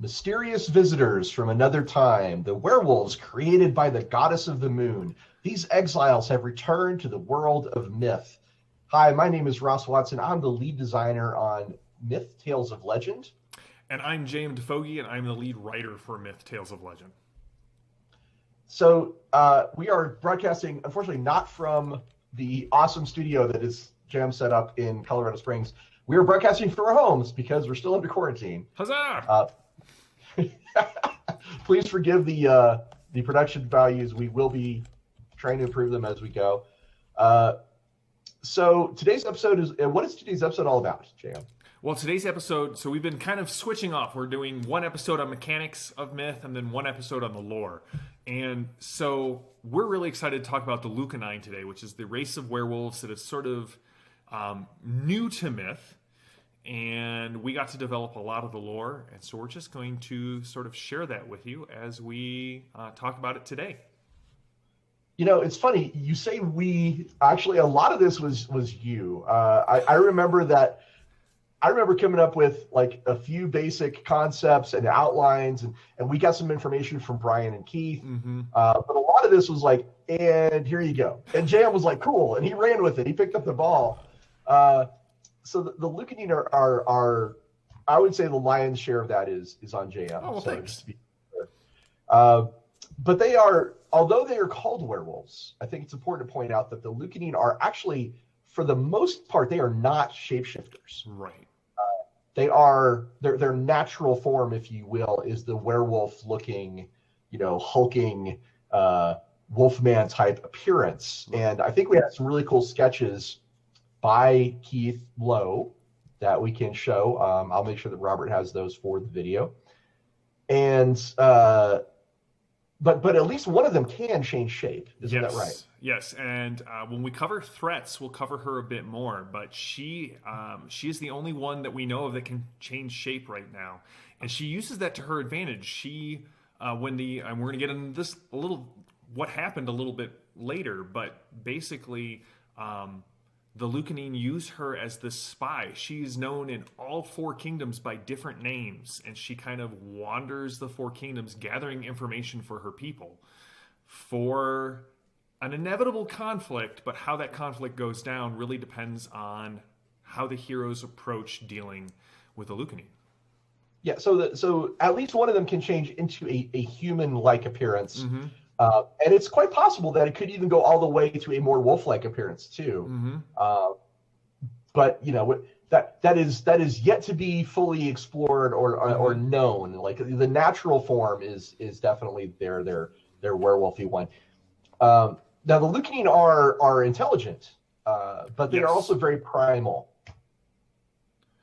Mysterious visitors from another time, the werewolves created by the goddess of the moon. These exiles have returned to the world of myth. Hi, my name is Ross Watson. I'm the lead designer on Myth Tales of Legend. And I'm James Defoggi, and I'm the lead writer for Myth Tales of Legend. So we are broadcasting, unfortunately, not from the awesome studio that is Jam set up in Colorado Springs. We are broadcasting from our homes because we're still under quarantine. Huzzah! Please forgive the production values. We will be trying to improve them as we go. So today's episode is, what is today's episode all about, Jam? Well, today's episode, so we've been kind of switching off. We're doing one episode on mechanics of myth and then one episode on the lore. And so we're really excited to talk about the Lucanine today, which is the race of werewolves that is sort of new to myth. And we got to develop a lot of the lore. And so we're just going to sort of share that with you as we talk about it today. You know, it's funny. You say we. Actually, a lot of this was you. I remember that. I remember coming up with like a few basic concepts and outlines, and we got some information from Brian and Keith. Mm-hmm. But a lot of this was like, and here you go. And Jam was like, cool, and he ran with it. He picked up the ball. So the Lucanine are I would say the lion's share of that is on Jam. Oh, well, so thanks. Just to be clear. But they are, although they are called werewolves, I think it's important to point out that the Lucanine are actually, for the most part, they are not shapeshifters. Right. They are their natural form, if you will, is the werewolf-looking, hulking wolfman type appearance. And I think we had some really cool sketches by Keith Lowe that we can show. I'll make sure that Robert has those for the video. And but at least one of them can change shape. Isn't that right? Yes, and when we cover threats, we'll cover her a bit more. But she is the only one that we know of that can change shape right now, and she uses that to her advantage. She and we're going to get into this what happened a little bit later, but basically, the Lucanine use her as the spy. She's known in all four kingdoms by different names, and she kind of wanders the four kingdoms, gathering information for her people for an inevitable conflict, but how that conflict goes down really depends on how the heroes approach dealing with the Lucanine. Yeah, so at least one of them can change into a human-like appearance. Mm-hmm. And it's quite possible that it could even go all the way to a more wolf-like appearance too. Mm-hmm. But that is yet to be fully explored or known. Like the natural form is definitely their werewolfy one. Now the Lucanine are intelligent, but they are also very primal.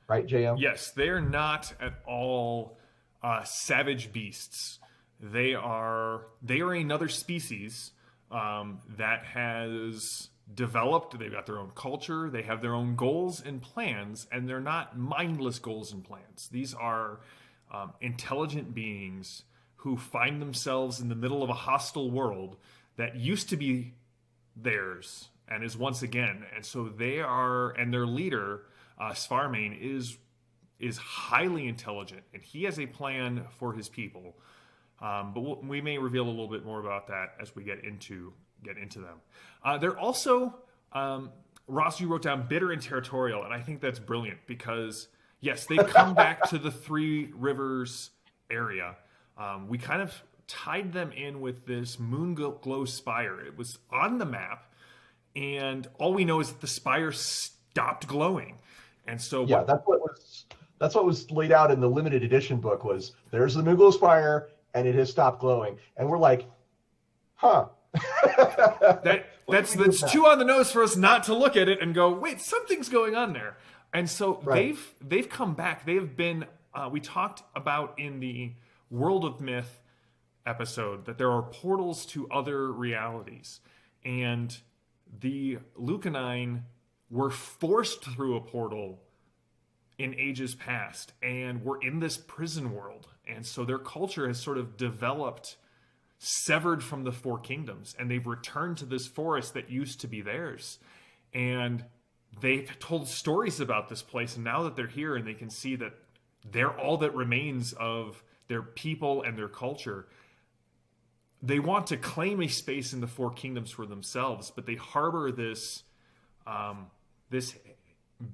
Right, JM? Yes, they are not at all savage beasts. They are another species that has developed. They've got their own culture. They have their own goals and plans, and they're not mindless goals and plans. These are intelligent beings who find themselves in the middle of a hostile world that used to be theirs and is once again. And so they are, and their leader, Svarmain, is highly intelligent, and he has a plan for his people. But we may reveal a little bit more about that as we get into them. They're also, Ross, you wrote down bitter and territorial, and I think that's brilliant because, yes, they come back to the Three Rivers area. We kind of tied them in with this moon glow spire. It was on the map, and all we know is that the spire stopped glowing. And so that's what was laid out in the limited edition book was there's the moon glow spire and it has stopped glowing. And we're like, huh. That's too on the nose for us not to look at it and go, wait, something's going on there. And so they've come back. They have been, we talked about in the World of Myth episode that there are portals to other realities. And the Lucanine were forced through a portal in ages past and were in this prison world. And so their culture has sort of developed severed from the four kingdoms, and they've returned to this forest that used to be theirs. And they've told stories about this place, and now that they're here and they can see that they're all that remains of their people and their culture. They want to claim a space in the Four Kingdoms for themselves, but they harbor this this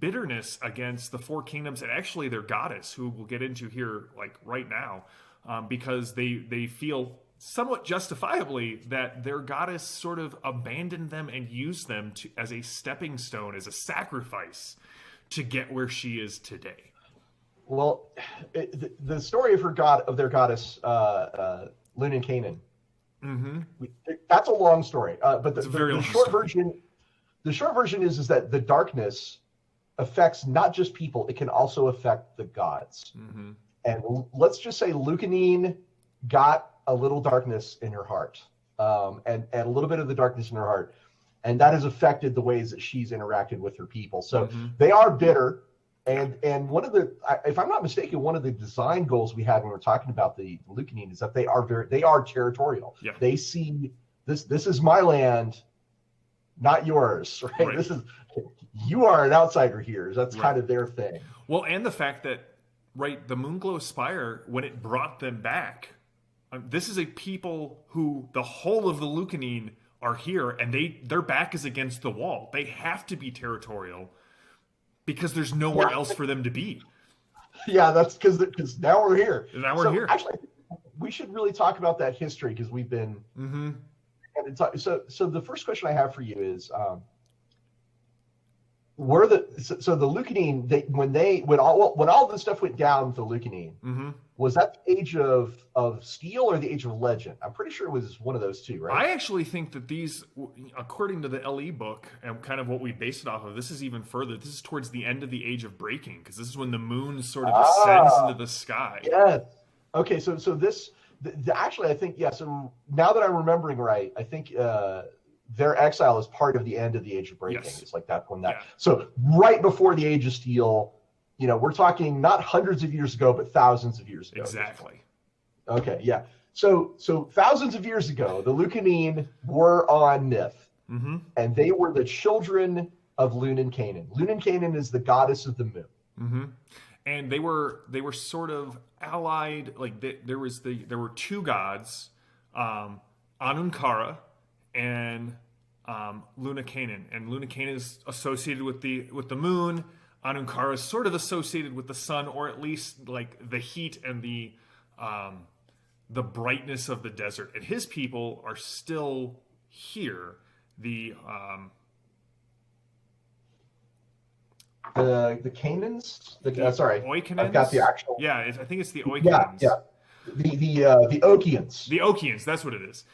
bitterness against the Four Kingdoms and actually their goddess, who we'll get into here like right now, because they feel somewhat justifiably that their goddess sort of abandoned them and used them as a stepping stone, as a sacrifice to get where she is today. Well, the story of their goddess, Lucanine. Mm-hmm. That's a long story, but the short version is that the darkness affects not just people; it can also affect the gods. Mm-hmm. And let's just say Lucanine got a little darkness in her heart, and a little bit of the darkness in her heart, and that has affected the ways that she's interacted with her people. So they are bitter. And one of the, if I'm not mistaken, one of the design goals we had when we were talking about the Lucanine is that they are territorial. Yeah. They see this is my land, not yours, right? You are an outsider here. That's kind of their thing. Well, and the fact that, the Moonglow Spire, when it brought them back, this is a people who the whole of the Lucanine are here, and their back is against the wall. They have to be territorial because there's nowhere else for them to be. Yeah, that's because now we're here. Now we're here. Actually, we should really talk about that history because we've been. Mm-hmm. So the first question I have for you is, the Lucanine, when all this stuff went down with the Lucanine, was that the age of steel or the age of legend? I'm pretty sure it was one of those two, right? I actually think that these, according to the LE book and kind of what we based it off of, this is even further. This is towards the end of the age of breaking, because this is when the moon sort of ascends into the sky. Yes. Okay, so this actually, I think, so now that I'm remembering right, I think their exile is part of the end of the age of breaking. Yes. It's like that when that. Yeah. So right before the age of steel, we're talking not hundreds of years ago, but thousands of years ago. Exactly. Okay, yeah. So thousands of years ago, the Lucanine were on Nith, and they were the children of Lucanine. Lucanine is the goddess of the moon. Mm-hmm. And they were sort of allied. Like there were two gods, Anunkara and Lucanine. And Lucanine is associated with the moon. Anunkara is sort of associated with the sun, or at least like the heat and the brightness of the desert. And his people are still here. The Canaans? Sorry. Oikonans? I've got the actual. Yeah, I think it's the Oikonans. Yeah. The Okians. The Okians, that's what it is.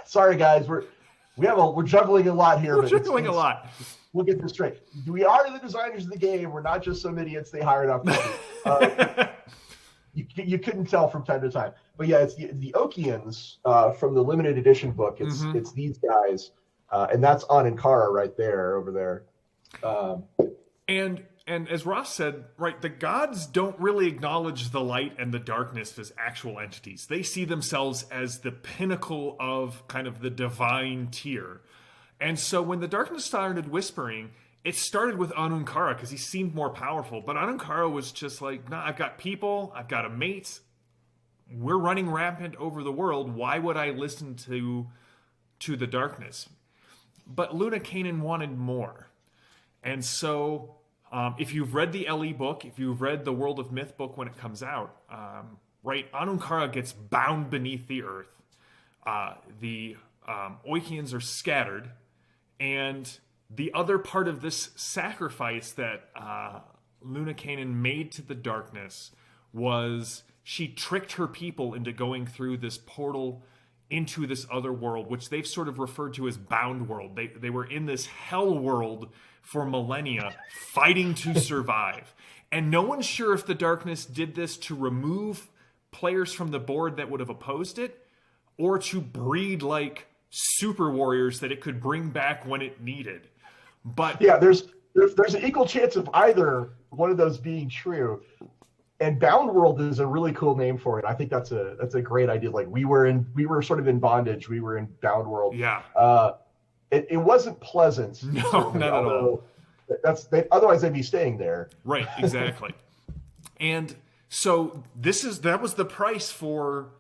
Sorry guys, we're juggling a lot here. We're juggling a lot. We'll get this straight. We are the designers of the game. We're not just some idiots they hired up. You couldn't tell from time to time. But yeah, it's the Okians from the limited edition book. It's these guys, and that's Anunkara right there, over there. And as Ross said, the gods don't really acknowledge the light and the darkness as actual entities. They see themselves as the pinnacle of kind of the divine tier. And so when the darkness started whispering, it started with Anunkara because he seemed more powerful. But Anunkara was just like, nah, I've got people, I've got a mate. We're running rampant over the world. Why would I listen to the darkness? But Lucanine wanted more. And so if you've read the LE book, if you've read the World of Myth book when it comes out, Anunkara gets bound beneath the earth. The Oikians are scattered. And the other part of this sacrifice that Lucanine made to the darkness was she tricked her people into going through this portal into this other world, which they've sort of referred to as Bound World. They were in this hell world for millennia, fighting to survive. And no one's sure if the darkness did this to remove players from the board that would have opposed it, or to breed super warriors that it could bring back when it needed. But yeah, there's an equal chance of either one of those being true. And Bound World is a really cool name for it. I think that's a great idea. Like we were sort of in bondage. We were in Bound World. Yeah. It wasn't pleasant. No, not at all. Otherwise they'd be staying there. Right, exactly. And So that was the price for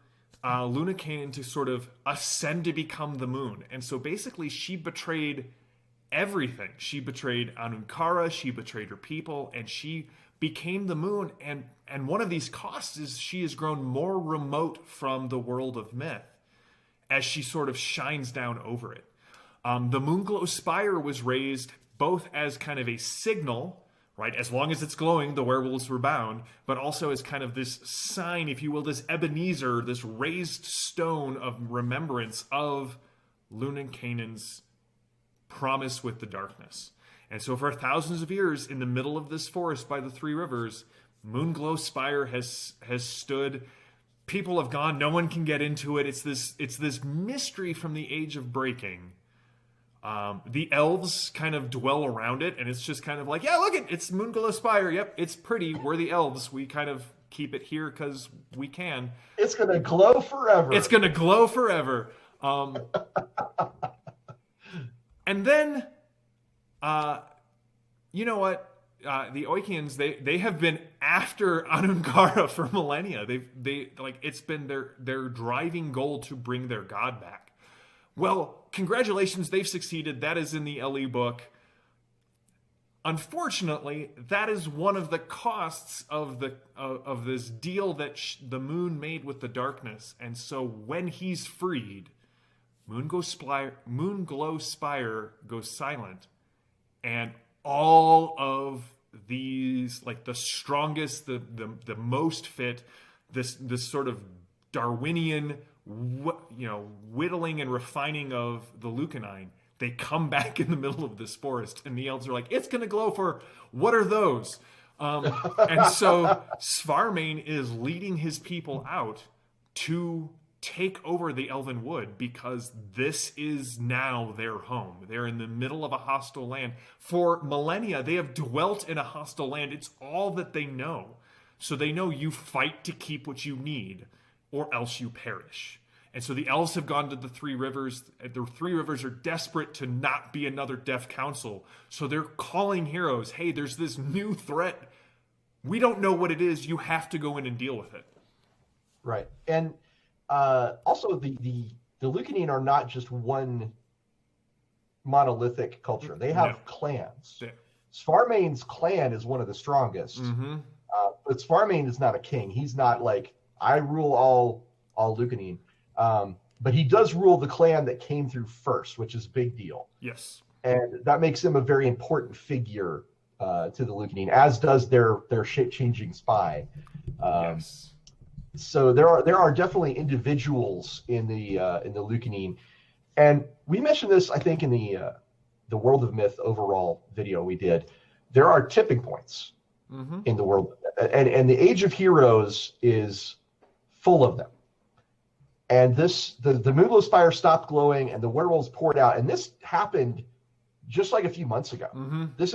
Lucanine to sort of ascend to become the moon. And so basically she betrayed everything. She betrayed Anunkara, she betrayed her people, and she became the moon. And one of these costs is she has grown more remote from the world of myth as she sort of shines down over it. The Moonglow Spire was raised both as kind of a signal, right? As long as it's glowing, the werewolves were bound, but also as kind of this sign, if you will, this Ebenezer, this raised stone of remembrance of Lunacanine's promise with the darkness. And so for thousands of years, in the middle of this forest by the Three Rivers, Moonglow Spire has stood. People have gone, no one can get into it. It's this mystery from the Age of Breaking. The elves kind of dwell around it, and it's just kind of like, yeah, look, it's Moonglow Spire. Yep, it's pretty. We're the elves. We kind of keep it here because we can. It's going to glow forever. It's going to glow forever. And then, you know what? The Oikens, they have been after Anunkara for millennia. It's been their driving goal to bring their god back. Well, congratulations, they've succeeded. That is in the LE book. Unfortunately, that is one of the costs of this deal that the moon made with the darkness. And so when he's freed, Moonglow Spire goes silent, and all of these, like the strongest, the most fit, this sort of Darwinian, whittling and refining of the Lucanine, they come back in the middle of this forest, and the elves are like, it's going to glow for, what are those? And so Svarmain is leading his people out to take over the Elven Wood, because this is now their home. They're in the middle of a hostile land. For millennia, they have dwelt in a hostile land. It's all that they know. So they know you fight to keep what you need, or else you perish. And so the elves have gone to the Three Rivers. The Three Rivers are desperate to not be another deaf council. So they're calling heroes, hey, there's this new threat. We don't know what it is. You have to go in and deal with it. Right. And also, the Lucanine are not just one monolithic culture. They have clans. Yeah. Svarmain's clan is one of the strongest. Mm-hmm. But Svarmain is not a king. He's not like, I rule all Lucanine. But he does rule the clan that came through first, which is a big deal. Yes. And that makes him a very important figure to the Lucanine, as does their shape-changing spy. Yes. So there are definitely individuals in the Lucanine, and we mentioned this, I think, in the World of Myth overall video we did. There are tipping points in the world, and the Age of Heroes is full of them. And the Moonglow Spire stopped glowing, and the werewolves poured out, and this happened just like a few months ago. Mm-hmm. This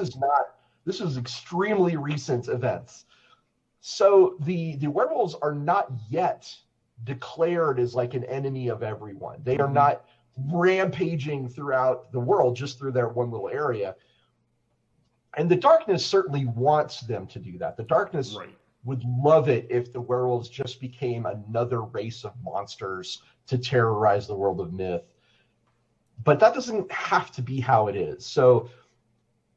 is extremely recent events. So the werewolves are not yet declared as like an enemy of everyone. They are not rampaging throughout the world just through their one little area. And the darkness certainly wants them to do that. The darkness would love it if the werewolves just became another race of monsters to terrorize the world of myth. But that doesn't have to be how it is. So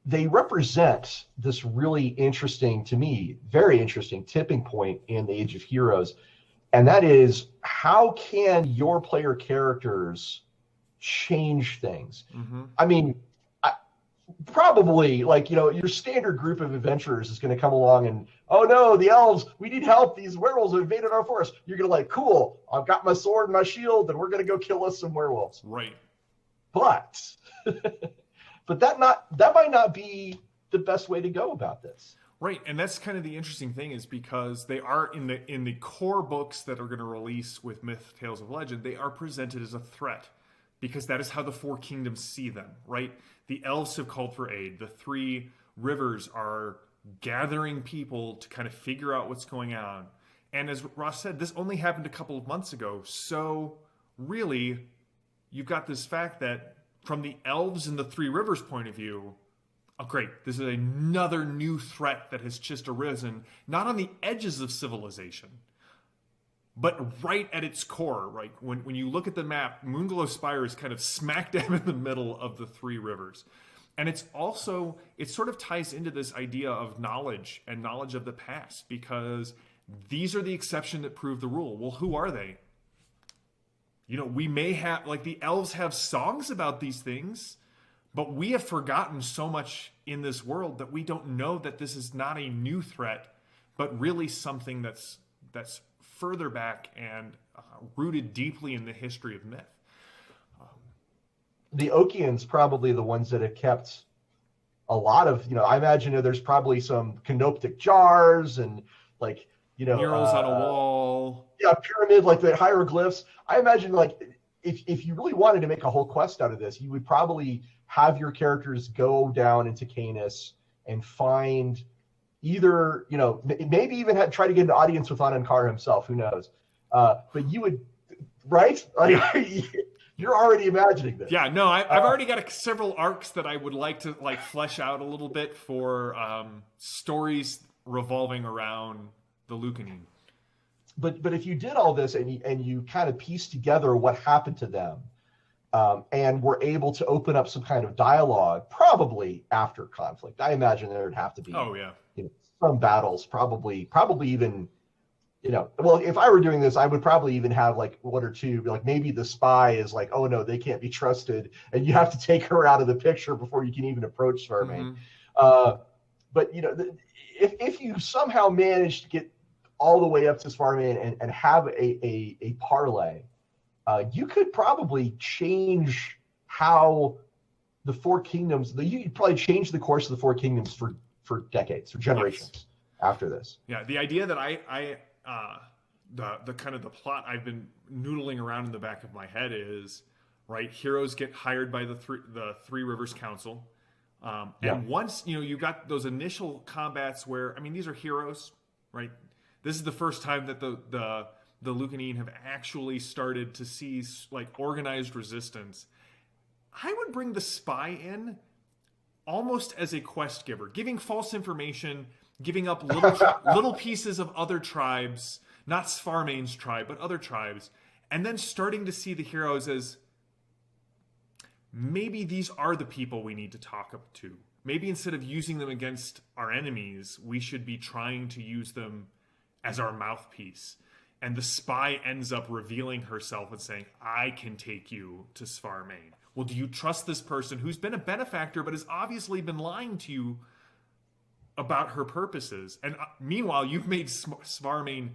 they represent this really interesting, to me, very interesting tipping point in the Age of Heroes. And that is, how can your player characters change things? Mm-hmm. I mean, probably, like, your standard group of adventurers is going to come along and, oh no, the elves, we need help. These werewolves have invaded our forest. You're going to like, cool, I've got my sword and my shield, and we're going to go kill us some werewolves. Right. But... But that might not be the best way to go about this. Right, and that's kind of the interesting thing, is because they are in the core books that are going to release with Myth, Tales of Legend, they are presented as a threat, because that is how the Four Kingdoms see them, right? The elves have called for aid. The Three Rivers are gathering people to kind of figure out what's going on. And as Ross said, this only happened a couple of months ago. So really, you've got this fact that from the elves and the Three Rivers point of view, oh, great, this is another new threat that has just arisen, not on the edges of civilization, but right at its core, right? When you look at the map, Moonglow Spire is kind of smack dab in the middle of the three rivers. And it's also, it sort of ties into this idea of knowledge and knowledge of the past, because these are the exception that prove the rule. Well, who are they? You know, we may have, like, the elves have songs about these things, but we have forgotten so much in this world that we don't know that this is not a new threat, but really something that's further back and rooted deeply in the history of myth. The Okians probably the ones that have kept a lot of, you know, I imagine there's probably some canoptic jars and, like, you know, murals on a wall. Yeah, pyramid, like the hieroglyphs. I imagine, like, if you really wanted to make a whole quest out of this, you would probably have your characters go down into Canis and find either, you know, maybe even try to get an audience with Anankar himself. Who knows? But you would, right? Like, you're already imagining this. Yeah, no, I've already got several arcs that I would like to, like, flesh out a little bit for stories revolving around the Lucanine. But if you did all this and you kind of pieced together what happened to them, and were able to open up some kind of dialogue, probably after conflict, I imagine there would have to be, you know, some battles, probably even, you know, well, if I were doing this, I would probably even have like one or two, like maybe the spy is like, oh no, they can't be trusted, and you have to take her out of the picture before you can even approach Svarmain. But, you know, if you somehow manage to get all the way up to Svarmain and have a parlay, you could probably change how the Four Kingdoms, you'd probably change the course of the Four Kingdoms for decades, for generations after this. Yeah, the idea that the kind of the plot I've been noodling around in the back of my head is, right, heroes get hired by the Three Rivers Council. And once, you know, you got those initial combats where, I mean, these are heroes, right? This is the first time that the Lucanine have actually started to see, like, organized resistance. I would bring the spy in almost as a quest giver, giving false information, giving up little pieces of other tribes, not Svarmain's tribe, but other tribes, and then starting to see the heroes as, maybe these are the people we need to talk up to. Maybe instead of using them against our enemies, we should be trying to use them as our mouthpiece. And the spy ends up revealing herself and saying, I can take you to Svarmain. Well, do you trust this person who's been a benefactor but has obviously been lying to you about her purposes? And meanwhile, you've made Svarmain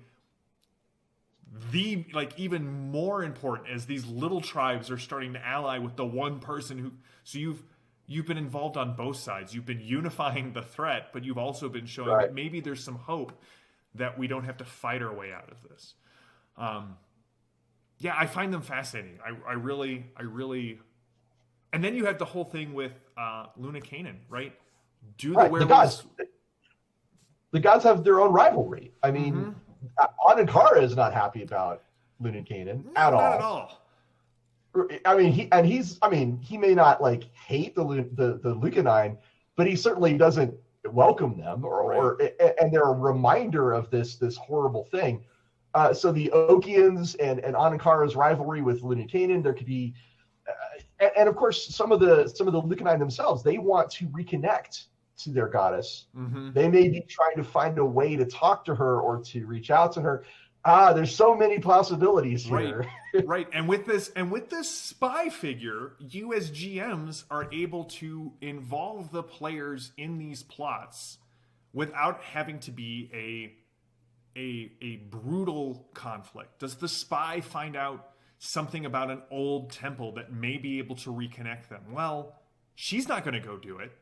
the, like, even more important as these little tribes are starting to ally with the one person who... So you've been involved on both sides. You've been unifying the threat, but you've also been showing that maybe there's some hope that we don't have to fight our way out of this. Yeah, I find them fascinating. I really... And then you have the whole thing with Lucanine, right? The gods have their own rivalry. I mean, Anankar is not happy about Lucanine at all. Not at all. I mean, he may not, like, hate the Lucanine, but he certainly doesn't welcome them, and they're a reminder of this horrible thing. So the Okians and Anankar's rivalry with Lucanine, there could be, and of course some of the Lucanine themselves, they want to reconnect to their goddess. They may be trying to find a way to talk to her or to reach out to her. There's so many possibilities here. Right. And with this spy figure, you as GMs are able to involve the players in these plots without having to be a brutal conflict. Does the spy find out something about an old temple that may be able to reconnect them? Well, she's not going to go do it.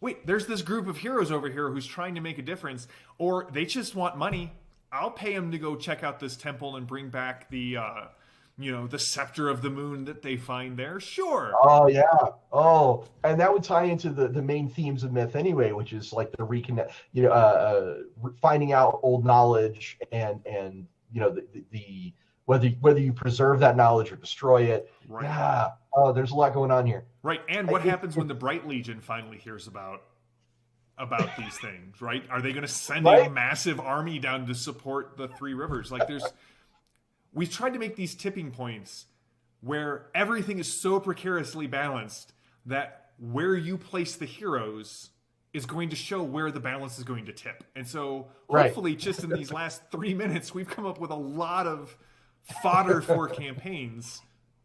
Wait, there's this group of heroes over here who's trying to make a difference, or they just want money. I'll pay them to go check out this temple and bring back the scepter of the moon that they find there. Sure. Oh yeah. Oh, and that would tie into the main themes of myth anyway, which is like the reconnect, finding out old knowledge and the whether you preserve that knowledge or destroy it. Right. Yeah. Oh, there's a lot going on here. Right. And what happens when the Bright Legion finally hears about these things, right? Are they going to send a massive army down to support the Three Rivers? Like we've tried to make these tipping points where everything is so precariously balanced that where you place the heroes is going to show where the balance is going to tip. And so hopefully just in these last 3 minutes, we've come up with a lot of fodder for campaigns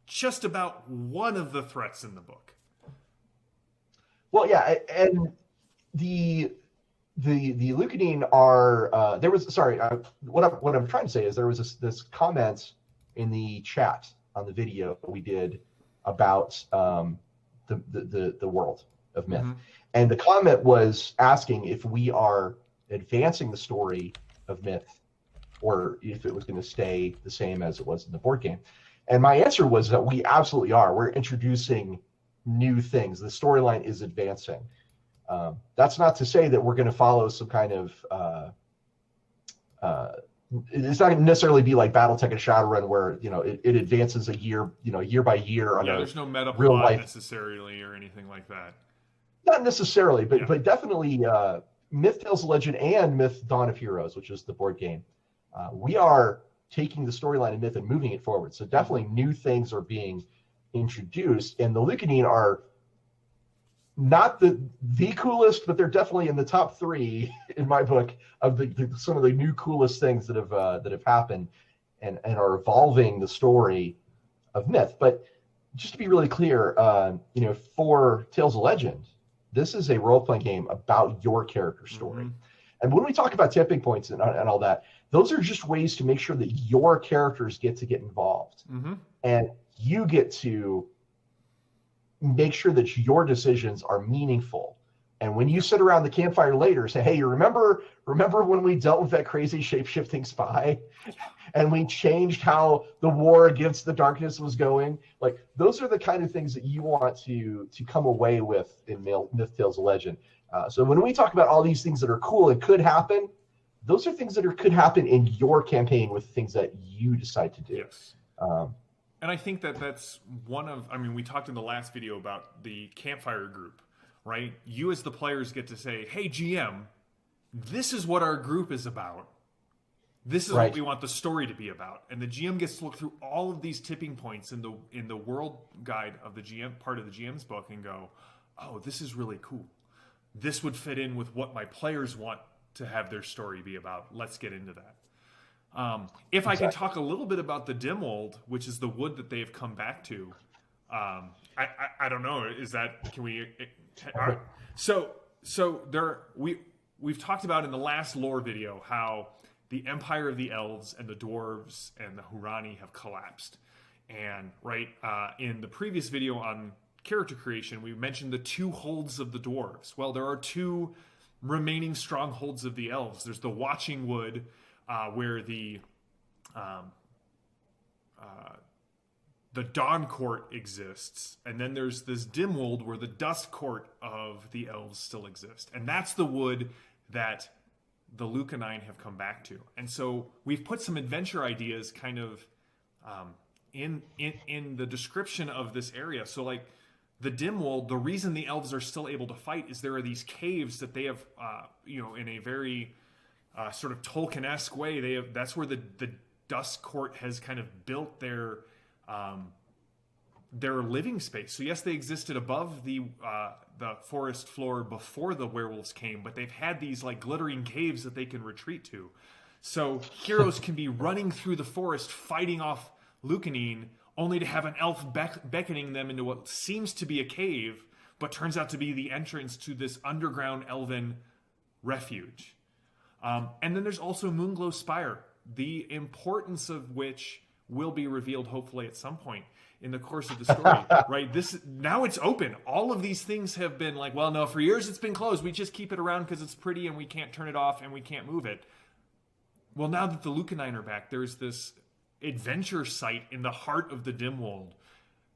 just about one of the threats in the book. Well, yeah, and the Lucanine are there was what I'm trying to say is there was this comment in the chat on the video we did about the world of myth, and the comment was asking if we are advancing the story of myth or if it was going to stay the same as it was in the board game. And my answer was that we absolutely are. We're introducing new things. The storyline is advancing. That's not to say that we're going to follow some kind of it's not going to necessarily be like BattleTech and Shadowrun where it advances a year by year. There's no meta plot necessarily or anything like that. Not necessarily, but definitely Myth Tales of Legend and Myth Dawn of Heroes, which is the board game. We are taking the storyline of Myth and moving it forward. So definitely new things are being introduced, and the Lucanine are not the coolest, but they're definitely in the top 3 in my book of some of the new coolest things that have happened and are evolving the story of Myth. But just to be really clear, for Tales of Legend, this is a role-playing game about your character story. And when we talk about tipping points and all that, those are just ways to make sure that your characters get involved. And you get to make sure that your decisions are meaningful. And when you sit around the campfire later, say, hey, you remember when we dealt with that crazy shape-shifting spy? And we changed how the war against the darkness was going? Like, those are the kind of things that you want to come away with in Myth Tales of Legend. So when we talk about all these things that are cool and could happen, those are things that could happen in your campaign with things that you decide to do. Yes. And I think that's we talked in the last video about the Campfire group, right? You as the players get to say, hey, GM, this is what our group is about. This is what we want the story to be about. And the GM gets to look through all of these tipping points in the world guide of the GM, part of the GM's book, and go, oh, this is really cool. This would fit in with what my players want to have their story be about. Let's get into that. If I can talk a little bit about the Dimwold, which is the wood that they have come back to, I don't know. Is that, can we? So we've talked about in the last lore video how the Empire of the Elves and the Dwarves and the Hurani have collapsed, and in the previous video on character creation, we mentioned the 2 holds of the Dwarves. Well, there are 2 remaining strongholds of the Elves. There's the Watching Wood, where the Dawn Court exists, and then there's this Dimwold where the Dust Court of the Elves still exists, and that's the wood that the Lucanine have come back to. And so we've put some adventure ideas kind of in the description of this area. So like the Dimwold, the reason the Elves are still able to fight is there are these caves that they have, in a very sort of Tolkien-esque way. That's where the Dust Court has kind of built their living space. So yes, they existed above the forest floor before the werewolves came, but they've had these like glittering caves that they can retreat to. So heroes can be running through the forest fighting off Lucanine, only to have an elf beckoning them into what seems to be a cave, but turns out to be the entrance to this underground elven refuge. And then there's also Moonglow Spire, the importance of which will be revealed hopefully at some point in the course of the story, right? Now it's open. All of these things have been like, well, no, for years it's been closed. We just keep it around because it's pretty and we can't turn it off and we can't move it. Well, now that the Lucanine are back, there's this adventure site in the heart of the Dimwold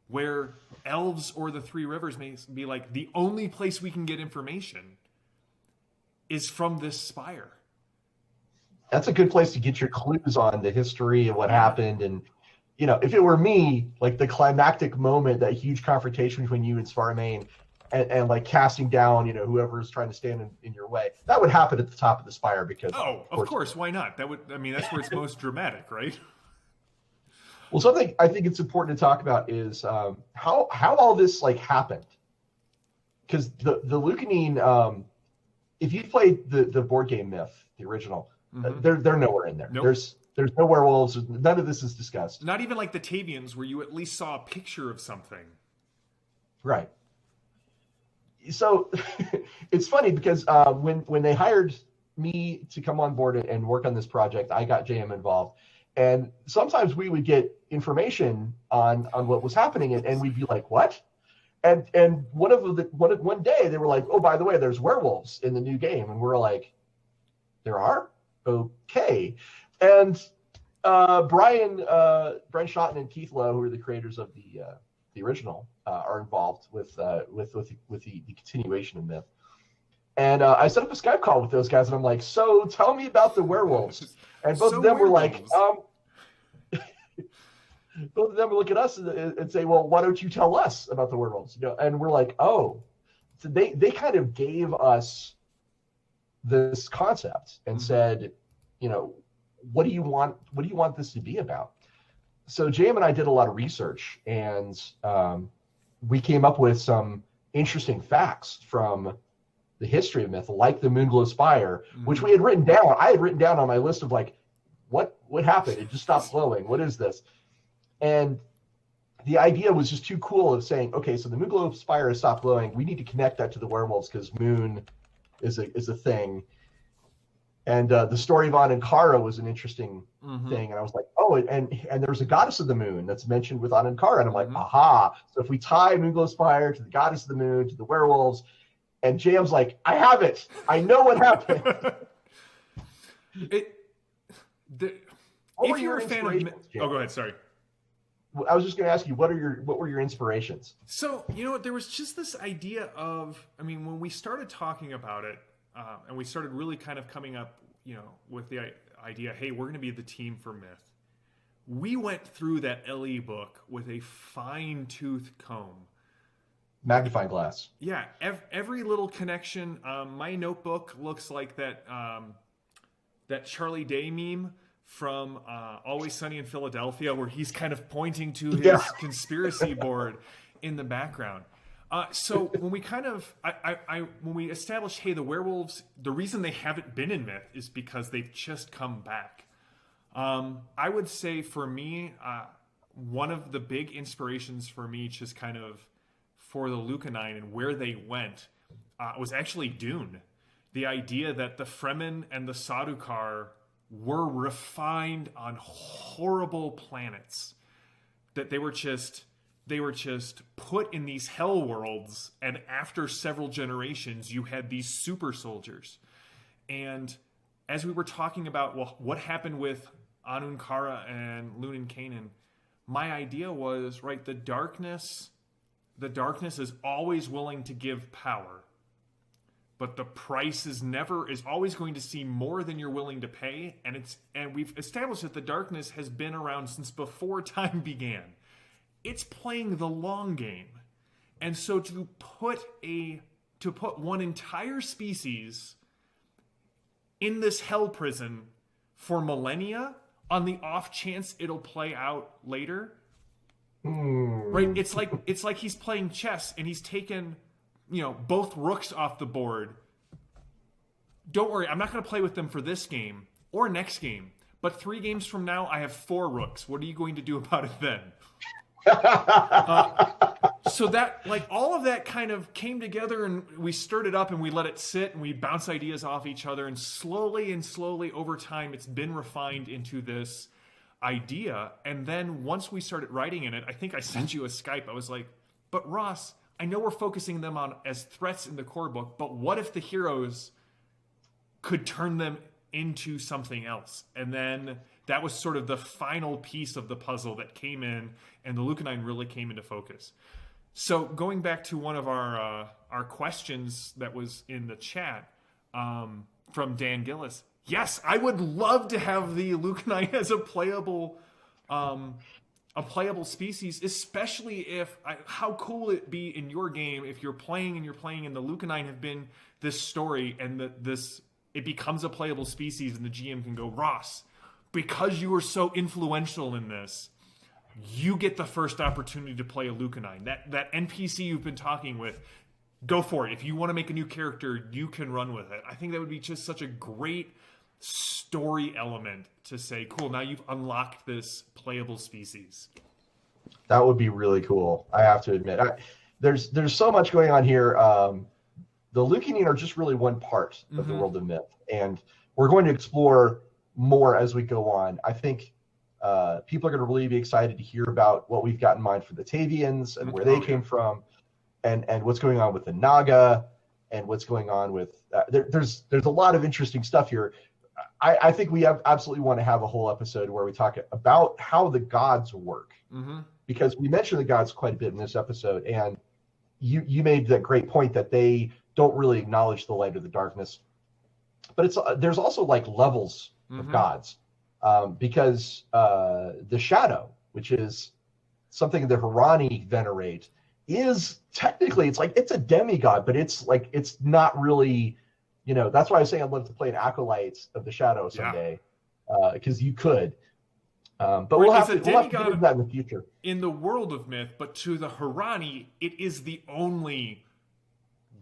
where elves or the Three Rivers may be like, the only place we can get information is from this spire. That's a good place to get your clues on the history and what happened and if it were me, like the climactic moment, that huge confrontation between you and Svaramain, and like casting down, whoever is trying to stand in your way, that would happen at the top of the spire because. Oh, of course, why not? That's where it's most dramatic, right? Well, something I think it's important to talk about is how all this like happened, because the Lucanine, if you played the board game Myth, the original, they're nowhere in there. Nope. There's no werewolves. None of this is discussed. Not even like the Tavians, where you at least saw a picture of something. Right. So it's funny because when they hired me to come on board and work on this project, I got JM involved. And sometimes we would get information on what was happening, and we'd be like, what? And one day they were like, oh, by the way, there's werewolves in the new game. And we're like, there are? Okay. And Brian Schotten and Keith Lowe, who are the creators of the original, are involved with the continuation of Myth. And I set up a Skype call with those guys, and I'm like, so tell me about the werewolves. And both of them were like, both of them would look at us and say, well, why don't you tell us about the werewolves? And we're like, oh. So they kind of gave us this concept and said, what do you want this to be about? So JM and I did a lot of research, and we came up with some interesting facts from the history of Myth, like the Moonglow Spire, which we had written down. I had written down on my list of like, what happened? It just stopped glowing. What is this? And the idea was just too cool of saying, okay, so the Moonglow Spire has stopped glowing. We need to connect that to the werewolves because moon is a thing. And the story of Anankara was an interesting thing. And I was like, oh, and there's a goddess of the moon that's mentioned with Anankara. And I'm like, aha. So if we tie Moonglow Spire to the goddess of the moon, to the werewolves, and JM's like, I have it. I know what happened. If you're a fan of... Oh, go ahead. Sorry. I was just going to ask you, what were your inspirations? So, there was just this idea of, when we started talking about it, and we started really kind of coming up, with the idea, hey, we're going to be the team for Myth. We went through that LE book with a fine-tooth comb. Magnifying glass. Yeah, every little connection. My notebook looks like that Charlie Day meme from Always Sunny in Philadelphia, where he's kind of pointing to his conspiracy board in the background. So when we kind of, when we established, hey, the werewolves, the reason they haven't been in Myth is because they've just come back. I would say for me, one of the big inspirations for me, just kind of for the Lucanine and where they went, was actually Dune. The idea that the Fremen and the Sardaukar were refined on horrible planets, that they were just put in these hell worlds, and after several generations you had these super soldiers. And as we were talking about, well, what happened with Anunkara and Lucanine, my idea was, right, the darkness is always willing to give power, but the price is always going to seem more than you're willing to pay. And we've established that the darkness has been around since before time began. It's playing the long game. And so to put one entire species in this hell prison for millennia on the off chance it'll play out later, right? It's like he's playing chess and he's taken, both rooks off the board. Don't worry, I'm not going to play with them for this game or next game, but 3 games from now I have 4 rooks. What are you going to do about it then? So that, like, all of that kind of came together, and we stirred it up and we let it sit and we bounce ideas off each other, and slowly over time it's been refined into this idea. And then once we started writing in it, I think I sent you a Skype. I was like, but Ross, I know we're focusing them on as threats in the core book, but what if the heroes could turn them into something else? And then that was sort of the final piece of the puzzle that came in, and the Lucanine really came into focus. So going back to one of our questions that was in the chat from Dan Gillis, yes, I would love to have the Lucanine as a playable a playable species, especially if how cool would it be in your game if you're playing and the Lucanine have been this story and it becomes a playable species and the GM can go, Ross, because you were so influential in this, you get the first opportunity to play a Lucanine. That NPC you've been talking with, go for it. If you want to make a new character, you can run with it. I think that would be just such a great story element to say, cool, now you've unlocked this playable species. That would be really cool, I have to admit. There's so much going on here. The Lucanine are just really one part of the world of myth, and we're going to explore more as we go on. I think people are going to really be excited to hear about what we've got in mind for the Tavians and where they came from, and what's going on with the Naga, and what's going on with there's a lot of interesting stuff here. I think we absolutely want to have a whole episode where we talk about how the gods work, because we mentioned the gods quite a bit in this episode, and you made that great point that they don't really acknowledge the light or the darkness, but there's also like levels of gods, because the shadow, which is something the Harani venerate, is technically it's a demigod, but it's not really. That's why I was saying I'd love to play an acolyte of the shadow someday, because you could. But we'll have to do that in the future. In the world of myth, but to the Harani, it is the only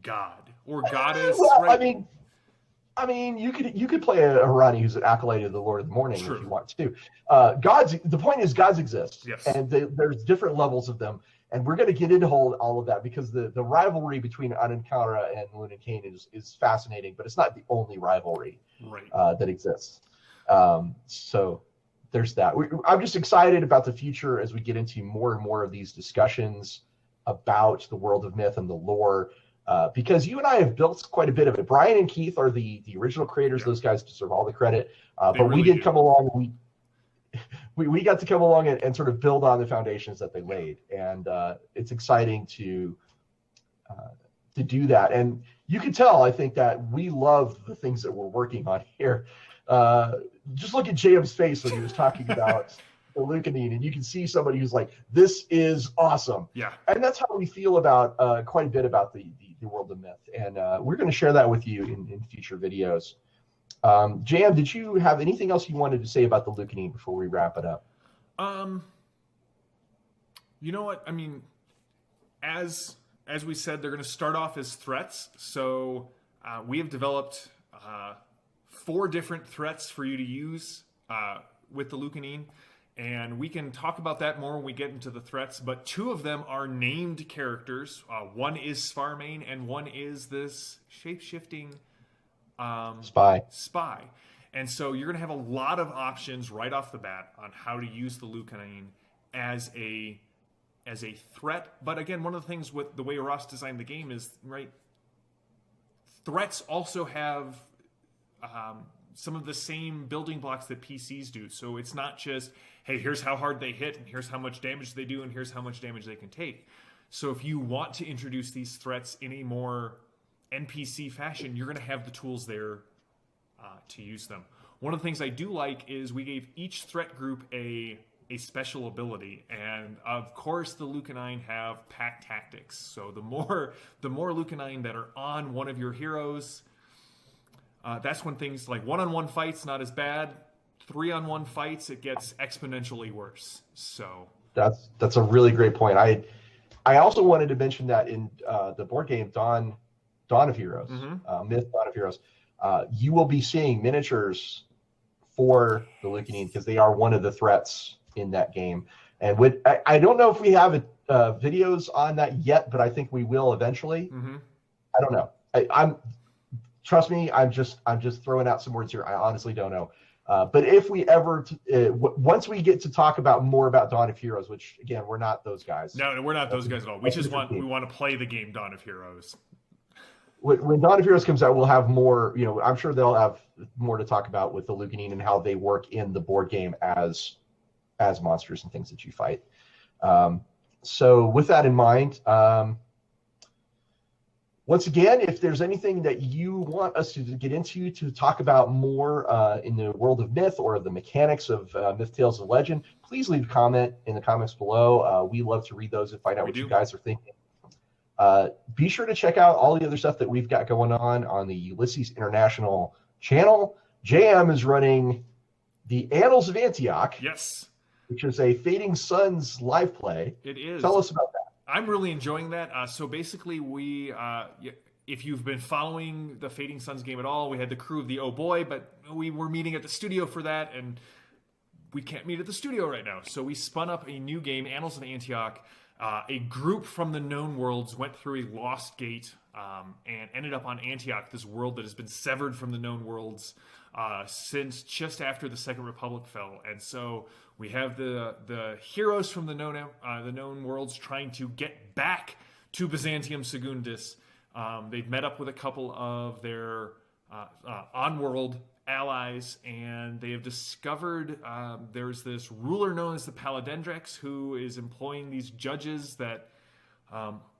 god or goddess. Well, right? I mean, you could play a Harani who's an acolyte of the Lord of the Morning if you want to. Gods. The point is, gods exist, and there's different levels of them. And we're going to get into all of that, because the rivalry between Ankara and Lucanine is fascinating, but it's not the only rivalry that exists. So there's that. I'm just excited about the future as we get into more and more of these discussions about the world of myth and the lore, because you and I have built quite a bit of it. Brian and Keith are the original creators. Those guys deserve all the credit. But really we did come along. We got to come along and sort of build on the foundations that they laid, and it's exciting to do that. And you can tell, I think, that we love the things that we're working on here. Just look at JM's face when he was talking about the Lucanine, and you can see somebody who's like, "This is awesome." Yeah, and that's how we feel about quite a bit about the world of myth, and we're going to share that with you in future videos. JM, did you have anything else you wanted to say about the Lucanine before we wrap it up? You know what? I mean, as we said, they're going to start off as threats. So we have developed 4 different threats for you to use with the Lucanine, and we can talk about that more when we get into the threats. But 2 of them are named characters. One is Svarmane, and one is this shape-shifting spy. And so you're going to have a lot of options right off the bat on how to use the Lucanine as a threat. But again, one of the things with the way Ross designed the game is, threats also have some of the same building blocks that PCs do. So it's not just, hey, here's how hard they hit, and here's how much damage they do, and here's how much damage they can take. So if you want to introduce these threats in a more NPC fashion, you're going to have the tools there to use them. One of the things I do like is we gave each threat group a special ability, and of course the Lucanine have pack tactics. So the more Lucanine that are on one of your heroes, that's when things like 1-on-1 fights not as bad. 3-on-1 fights, it gets exponentially worse. So that's a really great point. I also wanted to mention that in the board game Dawn of Heroes, Myth Dawn of Heroes, you will be seeing miniatures for the Lucanine, because they are one of the threats in that game. And I don't know if we have videos on that yet, but I think we will eventually. I don't know. Trust me, I'm just throwing out some words here. I honestly don't know. But if we ever, once we get to talk about more about Dawn of Heroes, which again, we're not those guys. No, we're not those guys at all. We want to play the game Dawn of Heroes. When Dawn of Heroes comes out, we'll have more. I'm sure they'll have more to talk about with the Lucanine and how they work in the board game as monsters and things that you fight. So with that in mind, Once again, if there's anything that you want us to get into to talk about more in the world of myth or the mechanics of Myth, Tales, and Legend, please leave a comment in the comments below. We love to read those and find out what you guys are thinking. Be sure to check out all the other stuff that we've got going on the Ulysses International channel. JM is running the Annals of Antioch. Yes. Which is a Fading Suns live play. It is. Tell us about that. I'm really enjoying that. So basically, if you've been following the Fading Suns game at all, we had the crew of the Oh Boy, but we were meeting at the studio for that, and we can't meet at the studio right now. So we spun up a new game, Annals of Antioch. A group from the known worlds went through a lost gate and ended up on Antioch, this world that has been severed from the known worlds since just after the Second Republic fell. And so we have the heroes from the known worlds trying to get back to Byzantium Secundus. They've met up with a couple of their on-world allies, and they have discovered there's this ruler known as the Paladendrex who is employing these judges that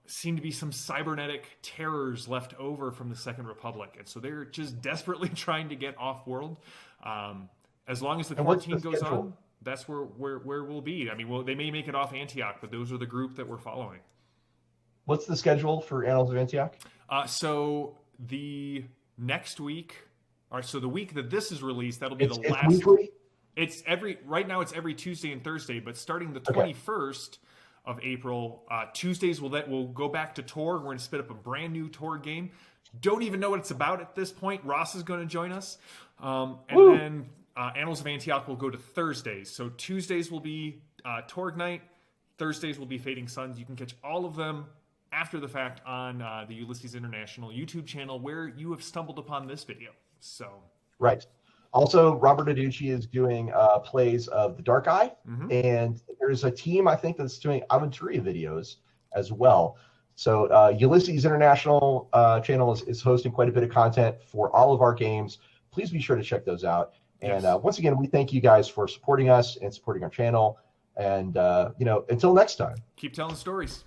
seem to be some cybernetic terrors left over from the Second Republic. And so they're just desperately trying to get off-world. As long as the quarantine goes on, that's where we'll be. I mean, they may make it off Antioch, but those are the group that we're following. What's the schedule for Annals of Antioch? So the next week, so the week that this is released, that'll be the last. It's weekly? Right now it's every Tuesday and Thursday, but starting the 21st of April, Tuesdays we'll go back to Tor. We're going to spit up a brand new Tor game. Don't even know what it's about at this point. Ross is going to join us. Then Annals of Antioch will go to Thursdays. So Tuesdays will be Torg Night. Thursdays will be Fading Suns. You can catch all of them after the fact on the Ulysses International YouTube channel where you have stumbled upon this video. So right. Also, Robert Aducci is doing plays of The Dark Eye, and there's a team, I think, that's doing Aventuria videos as well. So Ulysses International channel is hosting quite a bit of content for all of our games. Please be sure to check those out. And once again, we thank you guys for supporting us and supporting our channel. And, until next time. Keep telling stories.